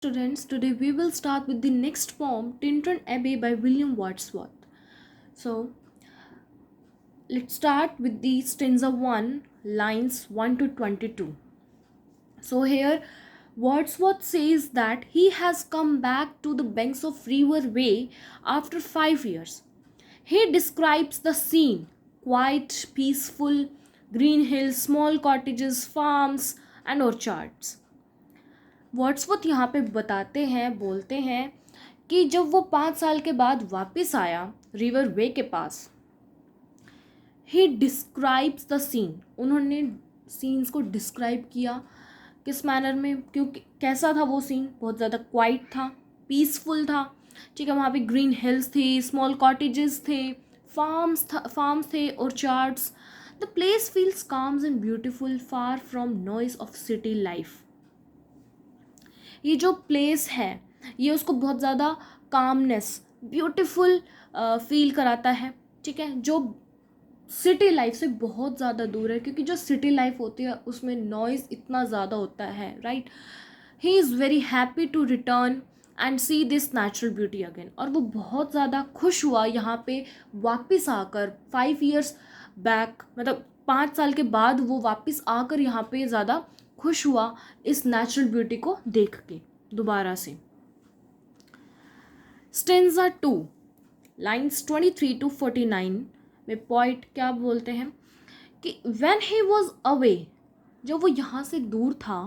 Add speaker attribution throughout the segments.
Speaker 1: Students, today we will start with the next poem, Tintern Abbey by William Wordsworth. So, let's start with the stanza 1, lines 1 to 22. So, here Wordsworth says that he has come back to the banks of River Way after 5 years. He describes the scene, quiet, peaceful, green hills, small cottages, farms, and orchards. Wordsworth यहाँ पे बताते हैं, बोलते हैं कि जब वो 5 साल के बाद वापस आया रिवर वे के पास, ही डिस्क्राइब्स द सीन. उन्होंने सीन्स को डिस्क्राइब किया. किस मैनर में? क्योंकि कैसा था वो सीन? बहुत ज़्यादा क्वाइट था, पीसफुल था. ठीक है, वहाँ पे ग्रीन हिल्स थी, स्मॉल कॉटेजेस थे, फार्म्स थे, ऑर्चार्ड्स. The place feels calms and beautiful, far from noise of city life. ये जो प्लेस है ये उसको बहुत ज़्यादा कामनेस, ब्यूटीफुल फील कराता है. ठीक है, जो सिटी लाइफ से बहुत ज़्यादा दूर है, क्योंकि जो सिटी लाइफ होती है उसमें नॉइज़ इतना ज़्यादा होता है, right. He is very happy to return and see this natural beauty again. और वो बहुत ज़्यादा खुश हुआ यहाँ पे वापस आकर. 5 years बैक, मतलब 5 साल के बाद वो वापस आकर यहाँ पे ज़्यादा खुश हुआ इस नेचुरल ब्यूटी को देख के दोबारा से. स्टेंजा 2, लाइन्स 23 to 49 में पोइट क्या बोलते हैं कि व्हेन ही वॉज अवे, जब वो यहाँ से दूर था,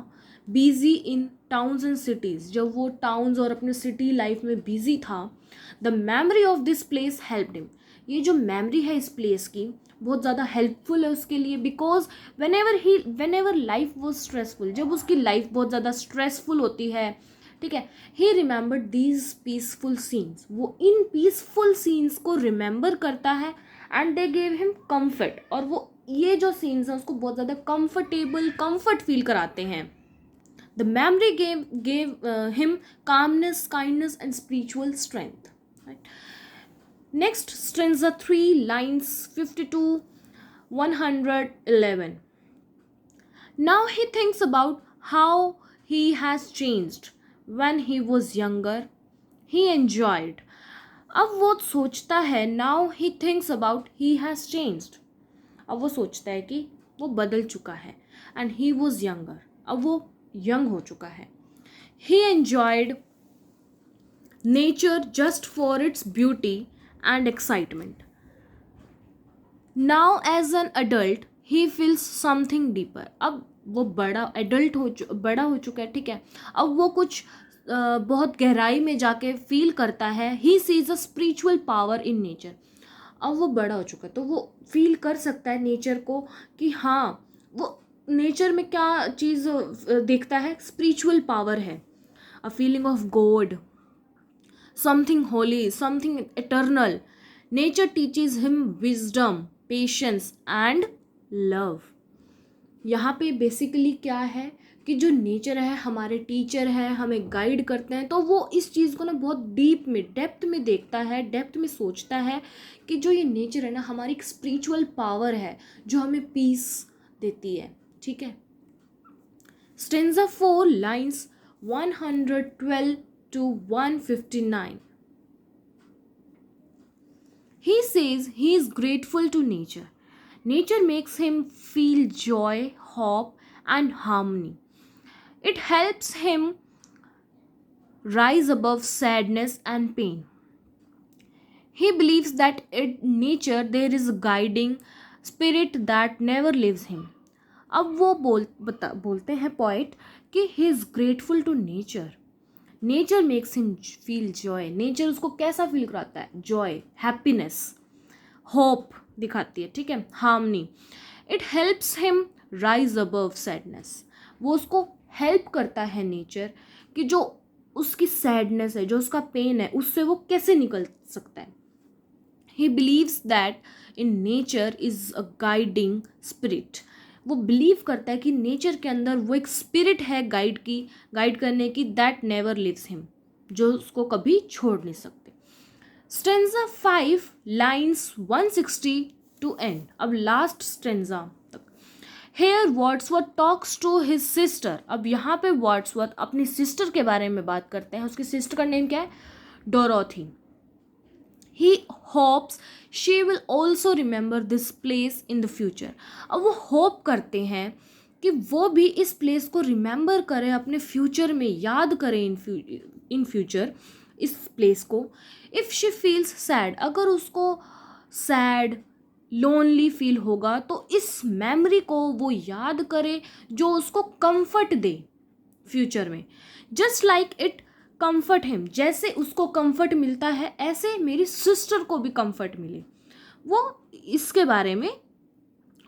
Speaker 1: busy in towns and cities, जब वो टाउन्स और अपने सिटी लाइफ में बिजी था, the memory of this place helped him. ये जो मेमोरी है इस प्लेस की बहुत ज़्यादा हेल्पफुल है उसके लिए. Because when ever life was stressful, जब उसकी लाइफ बहुत ज़्यादा स्ट्रेसफुल होती है, ठीक है, ही रिमेंबर्ड दीज पीसफुल सीन्स. वो इन पीसफुल सीन्स को रिमेंबर करता है and they gave him comfort. और वो ये जो सीन्स हैं उसको बहुत ज़्यादा कम्फर्ट फील कराते हैं. The memory gave him calmness, kindness and spiritual strength. Next, stanza 3, lines 50 to 111. Now he thinks about how he has changed. When he was younger, he enjoyed. अब वो सोचता है, now he thinks about he has changed. अब वो सोचता है कि वो बदल चुका है. And he was younger. अब वो यंग हो चुका है. He enjoyed nature just for its beauty and excitement. Now as an adult he feels something deeper. अब वो बड़ा हो चुका है, ठीक है. अब वो कुछ बहुत गहराई में जाके फील करता है. He sees a spiritual power in nature. अब वो बड़ा हो चुका है तो वो फील कर सकता है नेचर को कि हाँ, वो नेचर में क्या चीज़ देखता है, स्पिरिचुअल पावर है, a feeling of God, something holy, something eternal. Nature teaches him wisdom, patience and love. यहाँ पे बेसिकली क्या है कि जो नेचर है हमारे टीचर है, हमें गाइड करते हैं. तो वो इस चीज़ को ना बहुत डीप में, डेप्थ में देखता है, डेप्थ में सोचता है कि जो ये नेचर है ना हमारी एक स्पिरिचुअल पावर है जो हमें पीस देती है. ठीक है. Stanza 4, lines 112 to 159. He says he is grateful to nature. Nature makes him feel joy, hope, and harmony. It helps him rise above sadness and pain. He believes that in nature there is a guiding spirit that never leaves him. अब वो बोलते हैं poet कि he is grateful to nature. Nature makes him feel Joy. Nature उसको कैसा feel कराता है? Joy, happiness, hope दिखाती है. ठीक है, harmony. It helps him rise above sadness. वो उसको हेल्प करता है नेचर कि जो उसकी सैडनेस है, जो उसका पेन है, उससे वो कैसे निकल सकता है. He believes that in nature is a guiding spirit. वो बिलीव करता है कि नेचर के अंदर वो एक स्पिरिट है गाइड करने की, दैट नेवर लिव्स हिम, जो उसको कभी छोड़ नहीं सकते. Stanza 5, lines 160 to end. अब लास्ट स्टेंजा तक. Here Wordsworth talks to his sister. अब यहाँ पे वर्ड्सवर्थ अपनी सिस्टर के बारे में बात करते हैं. उसकी सिस्टर का नेम क्या है? Dorothy. He hopes she will also remember this place in the future. अब वो होप करते हैं कि वो भी इस प्लेस को रिमेंबर करे, अपने फ्यूचर में याद करे इन फ्यूचर इस प्लेस को. इफ़ शी फील्स सैड, अगर उसको सैड लोनली फील होगा तो इस मेमोरी को वो याद करे जो उसको कंफर्ट दे फ्यूचर में. Just like it comfort him, जैसे उसको कंफर्ट मिलता है ऐसे मेरी सिस्टर को भी कंफर्ट मिले. वो इसके बारे में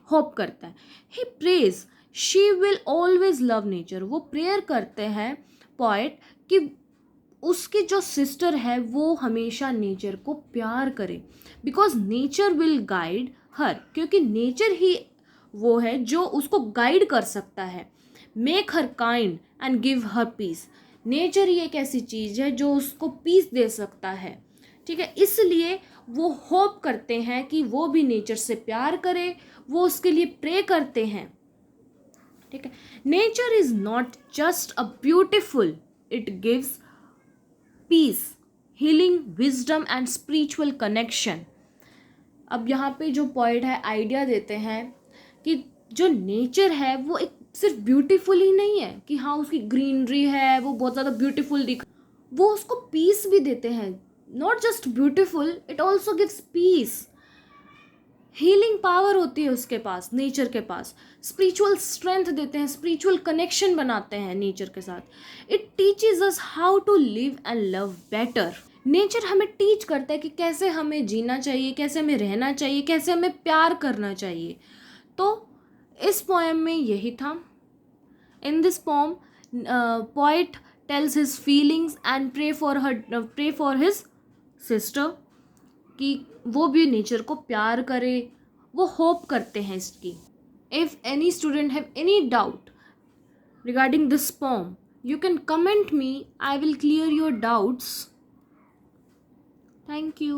Speaker 1: होप करता है. He praise she will always love nature. वो प्रेयर करते हैं पोएट कि उसकी जो सिस्टर है वो हमेशा नेचर को प्यार करे. बिकॉज नेचर विल गाइड हर, क्योंकि नेचर ही वो है जो उसको गाइड कर सकता है. Make her kind and give her peace. Nature ही एक ऐसी चीज़ है जो उसको पीस दे सकता है. ठीक है, इसलिए वो होप करते हैं कि वो भी नेचर से प्यार करे, वो उसके लिए प्रे करते हैं. ठीक है, nature is not just a beautiful, it gives peace, healing, wisdom and spiritual connection. अब यहाँ पे जो पॉइंट है आइडिया देते हैं कि जो नेचर है वो एक सिर्फ ब्यूटीफुल ही नहीं है कि हाँ उसकी ग्रीनरी है वो बहुत ज़्यादा ब्यूटीफुल दिख, वो उसको पीस भी देते हैं. Not just beautiful, it also gives peace. Healing power होती है उसके पास, नेचर के पास. स्पिरिचुअल स्ट्रेंथ देते हैं, स्पिरिचुअल कनेक्शन बनाते हैं नेचर के साथ. It teaches us how to live and love better. Nature हमें टीच करता है कि कैसे हमें जीना चाहिए, कैसे हमें रहना चाहिए, कैसे हमें प्यार करना चाहिए. तो इस पोएम में यही था. In this poem poet tells his feelings and pray for his sister कि वो भी नेचर को प्यार करे, वो होप करते हैं इसकी. If any student have any doubt regarding this poem, you can comment me. I will clear your doubts. Thank you.